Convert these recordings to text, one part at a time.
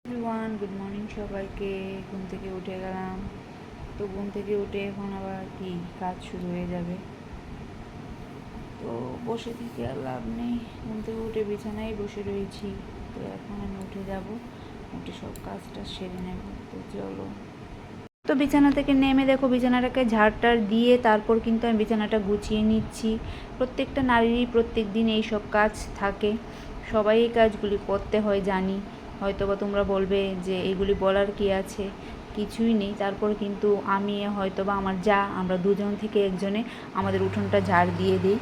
Everyone, good morning সবাইকে। ঘুম থেকে উঠে গেলাম। তো ঘুম থেকে উঠে এখন আবার কি কাজ শুরু হয়ে যাবে। তো বসে থেকে আর লাভ নেই, ঘুম থেকে উঠে বিছানায় বসে রয়েছি। তো এখন আমি উঠে যাব, উঠে সব কাজটা সেরে নেব। তো চলো। তো বিছানা থেকে নেমে দেখো বিছানাটাকে ঝাড়টার দিয়ে তারপর কিন্তু আমি বিছানাটা গুছিয়ে নিচ্ছি। প্রত্যেকটা নারীরই প্রত্যেক দিন এই সব কাজ থাকে, সবাই এই কাজগুলি করতে হয় জানি। হয়তো বা তোমরা বলবে যে এগুলি বলার কি আছে, কিছুই নেই। তারপর কিন্তু আমি হয়তো বা আমার যা, আমরা দুজন থেকে একজনে আমাদের উঠোনটা ঝাড় দিয়ে দিই।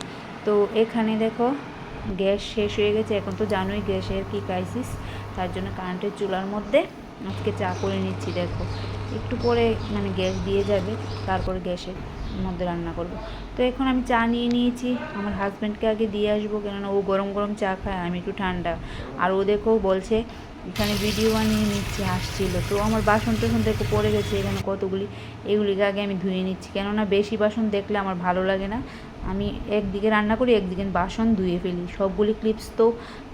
তো এখানে দেখো গ্যাস শেষ হয়ে গেছে। এখন তো জানোই গ্যাসের কি ক্রাইসিস, তার জন্য কারেন্টের চুলার মধ্যে আজকে চা করে নিচ্ছি। দেখো একটু পরে গ্যাস দিয়ে যাবে, তারপরে গ্যাসের মধ্যে রান্না করব। তো এখন আমি চা নিয়ে নিয়েছি, আমার হাজব্যান্ডকে আগে দিয়ে আসবো, কেননা ও গরম গরম চা খায়, আমি একটু ঠান্ডা। আর ও দেখো বলছে এখানে ভিডিও বানিয়ে নিচ্ছে, আসছিল। তো আমার বাসন টাসন দেখো পড়ে গেছে এখানে কতগুলি, এগুলিকে আগে আমি ধুয়ে নিচ্ছি, কেননা বেশি বাসন দেখলে আমার ভালো লাগে না। আমি একদিকে রান্না করি, একদিকে বাসন ধুয়ে ফেলি। সবগুলি ক্লিপস তো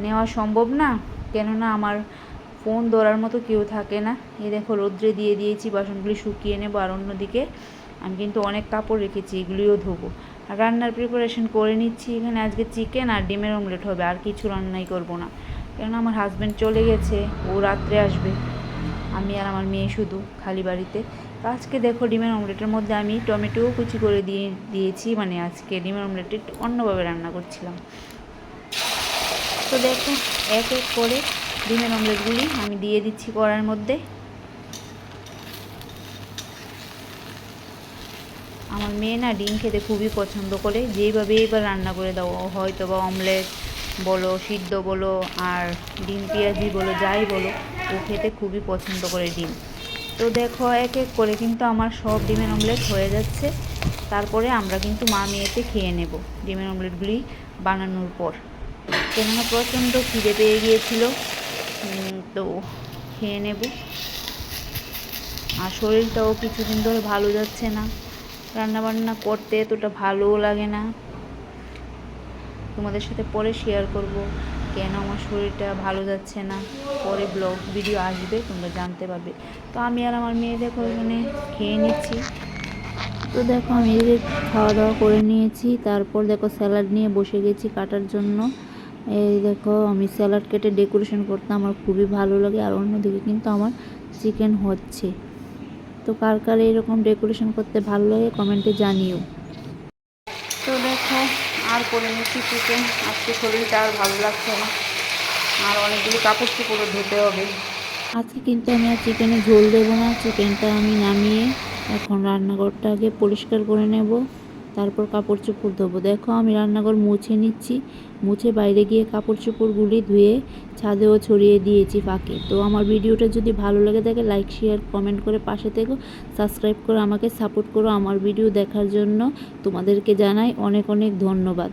নেওয়া সম্ভব না, কেননা আমার ফোন ধরার মতো কেউ থাকে না। এই দেখো রোদ্রে দিয়ে দিয়েছি, বাসনগুলি শুকিয়ে নেবো। আর অন্যদিকে আমি কিন্তু অনেক কাপড় রেখেছি, এগুলিও ধোবো। আর রান্নার প্রিপারেশন করে নিচ্ছি। এখানে আজকে চিকেন আর ডিমের অমলেট হবে, আর কিছু রান্নাই করব না, কেননা আমার হাজব্যান্ড চলে গেছে, ও রাত্রে আসবে। আমি আর আমার মেয়ে শুধু খালি বাড়িতে। তো আজকে দেখো ডিমের অমলেটের মধ্যে আমি টমেটোও কুচি করে দিয়েছি। আজকে ডিমের অমলেটটা একটু অন্যভাবে রান্না করছিলাম। তো দেখো এক এক করে ডিমের অমলেটগুলি আমি দিয়ে দিচ্ছি কড়ার মধ্যে। আমার মেয়ে না ডিম খেতে খুবই পছন্দ করে, যেইভাবে এবার রান্না করে দাও, হয়তো বা অমলেট বলো, সিদ্ধ বলো, আর ডিম পেঁয়াজি বলো, যাই বলো, ও খেতে খুবই পছন্দ করে ডিম। তো দেখো এক এক করে কিন্তু আমার সব ডিমের অমলেট হয়ে যাচ্ছে। তারপরে আমরা কিন্তু মা মেয়েতে খেয়ে নেব ডিমের অমলেটগুলি বানানোর পর, কেননা প্রচণ্ড খিদে পেয়ে গিয়েছিল। তো খেয়ে নেব। আর শরীরটাও কিছুদিন ধরে ভালো যাচ্ছে না, রান্নাবান্না করতে এতটা ভালোও লাগে না। তোমাদের সাথে পরে শেয়ার করব কেন আমার শরীরটা ভালো যাচ্ছে না, পরে ব্লগ ভিডিও আসবে, তোমরা জানতে পারবে। তো আমি আর আমার মেয়ে দেখো এখানে খেয়ে নিচ্ছি। তো দেখো আমি খাওয়া দাওয়া করে নিয়েছি, তারপর দেখো স্যালাড নিয়ে বসে গেছি কাটার জন্য। এই দেখো আমি স্যালাড কেটে ডেকোরেশন করতে আমার খুবই ভালো লাগে। আর অন্যদিকে কিন্তু আমার চিকেন হচ্ছে। তো কার কার এরকম ডেকোরেশন করতে ভালো লাগে কমেন্টে জানিও। তো দেখো আর করে নিচ্ছি চিকেন। আজকে শরীরটা আর ভালো লাগছে না, আর অনেকগুলো কাপড় চোপড়ও ধুতে হবে। আজকে কিন্তু আমি আর চিকেনে ঝোল দেবো না, চিকেনটা আমি নামিয়ে এখন রান্নাঘরটা আগে পরিষ্কার করে নেব, তারপর কাপড় চোপড় ধোবো। দেখো আমি রান্নাঘর মুছে নিচ্ছি, মুছে বাইরে গিয়ে কাপড় চোপড়গুলি ধুয়ে ছাদেও ছড়িয়ে দিয়েছি ফাঁকে। তো আমার ভিডিওটা যদি ভালো লাগে থাকে লাইক শেয়ার কমেন্ট করে পাশে থেকো, সাবস্ক্রাইব করে আমাকে সাপোর্ট করো। আমার ভিডিও দেখার জন্য তোমাদেরকে জানাই অনেক অনেক ধন্যবাদ।